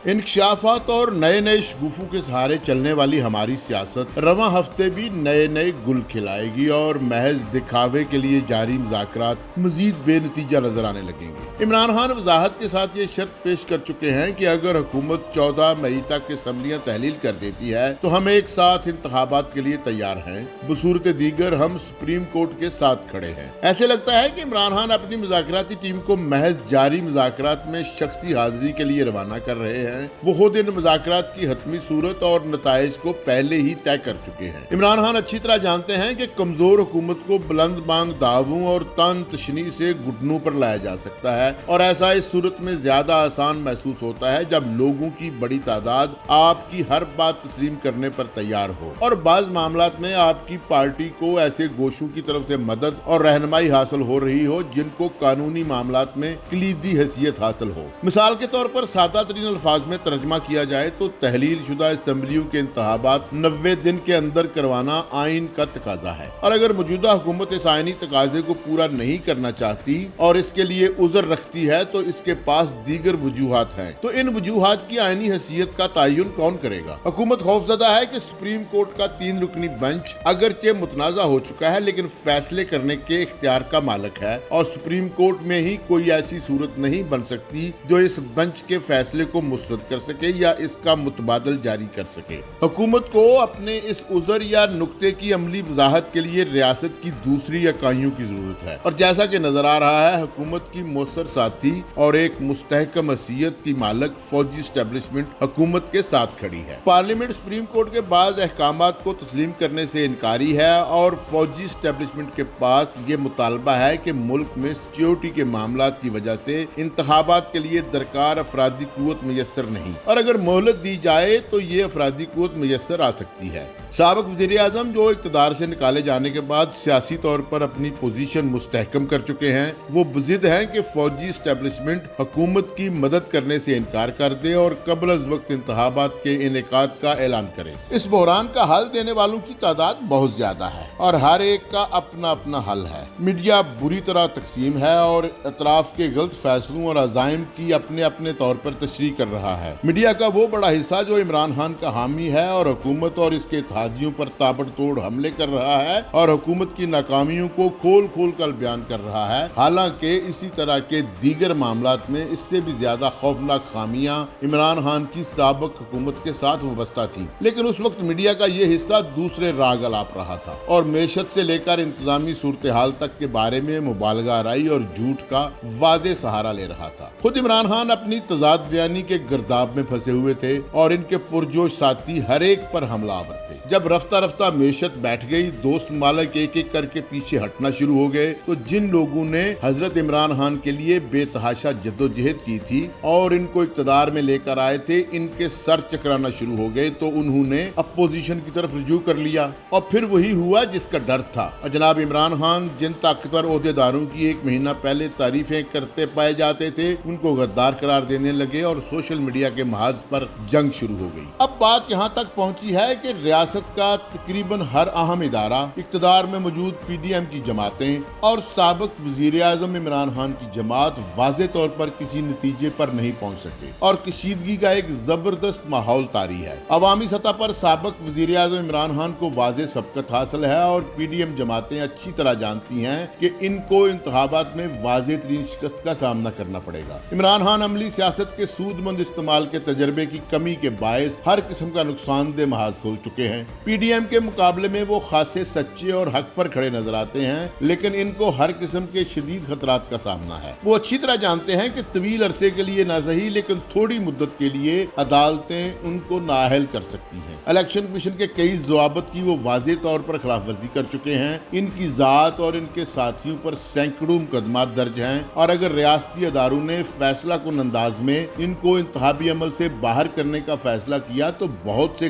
انکشافات اور نئے نئے شگوفوں کے سہارے چلنے والی ہماری سیاست رواں ہفتے بھی نئے نئے گل کھلائے گی اور محض دکھاوے کے لیے جاری مذاکرات مزید بے نتیجہ نظر آنے لگیں گے۔ عمران خان وضاحت کے ساتھ یہ شرط پیش کر چکے ہیں کہ اگر حکومت 14 مئی تک اسمبلیاں تحلیل کر دیتی ہے تو ہم ایک ساتھ انتخابات کے لیے تیار ہیں، بصورت دیگر ہم سپریم کورٹ کے ساتھ کھڑے ہیں۔ ایسے لگتا ہے کہ عمران خان اپنی مذاکراتی ٹیم کو محض جاری مذاکرات میں شخصی حاضری کے لیے روانہ کر رہے ہیں۔ وہ خود ان مذاکرات کی حتمی صورت اور نتائج کو پہلے ہی طے کر چکے ہیں۔ عمران خان اچھی طرح جانتے ہیں کہ کمزور حکومت کو بلند بانگ دعووں اور تان تشنی سے گھٹنوں پر لایا جا سکتا ہے، اور ایسا اس صورت میں زیادہ آسان محسوس ہوتا ہے جب لوگوں کی بڑی تعداد آپ کی ہر بات تسلیم کرنے پر تیار ہو، اور بعض معاملات میں آپ کی پارٹی کو ایسے گوشوں کی طرف سے مدد اور رہنمائی حاصل ہو رہی ہو جن کو قانونی معاملات میں کلیدی حیثیت حاصل ہو۔ مثال کے طور پر سادہ ترین الفاظ میں ترجمہ کیا جائے تو تحلیل شدہ اسمبلیوں کے انتخابات 90 دن کے اندر کروانا آئین کا تقاضا ہے، اور اگر موجودہ حکومت اس آئینی تقاضے کو پورا نہیں کرنا چاہتی اور اس کے لیے عذر رکھتی ہے تو اس کے پاس دیگر وجوہات ہیں، تو ان وجوہات کی آئینی حیثیت کا تعین کون کرے گا؟ حکومت خوفزدہ ہے کہ سپریم کورٹ کا 3 رکنی بنچ اگرچہ متنازع ہو چکا ہے لیکن فیصلے کرنے کے اختیار کا مالک ہے، اور سپریم کورٹ میں ہی کوئی ایسی صورت نہیں بن سکتی جو اس بنچ کے فیصلے کو مسترد کر سکے یا اس کا متبادل جاری کر سکے۔ حکومت کو اپنے اس عذر یا نکتے کی عملی وضاحت کے لیے ریاست کی دوسری اکائیوں کی ضرورت ہے، اور جیسا کہ نظر آ رہا ہے حکومت کی مؤثر ساتھی اور ایک مستحکم حیثیت کی مالک فوجی اسٹیبلشمنٹ حکومت کے ساتھ کھڑی ہے۔ پارلیمنٹ سپریم کورٹ کے بعض احکامات کو تسلیم کرنے سے انکاری ہے، اور فوجی اسٹیبلشمنٹ کے پاس یہ مطالبہ ہے کہ ملک میں سیکیورٹی کے معاملات کی وجہ سے انتخابات کے لیے درکار افرادی قوت میسر نہیں، اور اگر مہلت دی جائے تو یہ افرادی قوت میسر آ سکتی ہے۔ سابق وزیر اعظم جو اقتدار سے نکالے جانے کے بعد سیاسی طور پر اپنی پوزیشن مستحکم کر چکے ہیں، وہ بضد ہیں کہ فوجی اسٹیبلشمنٹ حکومت کی مدد کرنے سے انکار کر دے اور قبل از وقت انتخابات کے انعقاد کا اعلان کرے۔ اس بحران کا حل دینے والوں کی تعداد بہت زیادہ ہے اور ہر ایک کا اپنا اپنا حل ہے۔ میڈیا بری طرح تقسیم ہے اور اطراف کے غلط فیصلوں اور عزائم کی اپنے اپنے طور پر تشریح کر رہا ہے۔ میڈیا کا وہ بڑا حصہ جو عمران خان کا حامی ہے اور حکومت اور اس کے اتحادیوں پر تابڑ توڑ حملے کر رہا ہے اور حکومت کی ناکامیوں کو کھول کھول کر بیان کر رہا ہے، حالانکہ اسی طرح کے دیگر معاملات میں اس سے بھی زیادہ خوفناک خامیاں عمران خان کی سابق حکومت کے ساتھ وابستہ تھیں، لیکن اس وقت میڈیا کا یہ حصہ دوسرے راگ الاپ رہا تھا اور معیشت سے لے کر انتظامی صورتحال تک کے بارے میں مبالغہ آرائی اور جھوٹ کا واضح سہارا لے رہا تھا۔ خود عمران خان اپنی تضاد بیانی کے گرداب میں پھنسے ہوئے تھے اور ان کے پرجوش ساتھی ہر ایک پر حملہ آور تھے۔ جب رفتہ رفتہ معیشت بیٹھ گئی، دوست ممالک ایک ایک کر کے پیچھے ہٹنا شروع ہو گئے، تو جن لوگوں نے حضرت عمران خان کے لیے بے تحاشا جدوجہد کی تھی اور ان کو اقتدار میں لے کر آئے تھے، ان کے سر چکرانا شروع ہو گئے تو انہوں نے اپوزیشن کی طرف رجوع کر لیا، اور پھر وہی ہوا جس کا ڈر تھا، اور جناب عمران خان جن طاقتور عہدیداروں کی 1 مہینہ پہلے تعریفیں کرتے پائے جاتے تھے ان کو غدار قرار دینے لگے اور سوشل میڈیا کے محاذ پر جنگ شروع ہو گئی۔ اب بات یہاں تک پہنچی ہے کہ ریاست کا تقریباً ہر اہم ادارہ، اقتدار میں موجود پی ڈی ایم کی جماعتیں اور سابق وزیر اعظم عمران خان کی جماعت واضح طور پر کسی نتیجے پر نہیں پہنچ سکے، اور کشیدگی کا ایک زبردست ماحول طاری ہے۔ عوامی سطح پر سابق وزیر اعظم عمران خان کو واضح سبقت حاصل ہے اور پی ڈی ایم جماعتیں اچھی طرح جانتی ہیں کہ ان کو انتخابات میں واضح ترین شکست کا سامنا کرنا پڑے گا۔ عمران خان عملی سیاست کے سود مند استعمال کے تجربے کی کمی کے باعث ہر قسم کا نقصان دہ محاذ کھول چکے ہیں۔ پی ڈی ایم کے مقابلے میں وہ خاصے سچے اور حق پر کھڑے نظر آتے ہیں، لیکن ان کو ہر قسم کے شدید خطرات کا سامنا ہے۔ وہ اچھی طرح جانتے ہیں کہ طویل عرصے کے لیے نہ صحیح لیکن تھوڑی مدت کے لیے عدالتیں ان کو نااہل کر سکتی ہیں۔ الیکشن کمیشن کے کئی ضوابط کی وہ واضح طور پر خلاف ورزی کر چکے ہیں، ان کی ذات اور ان کے ساتھیوں پر سینکڑوں مقدمات درج ہیں، اور اگر ریاستی اداروں نے فیصلہ کن انداز میں ان کو انتخابی عمل سے باہر کرنے کا فیصلہ کیا تو بہت سے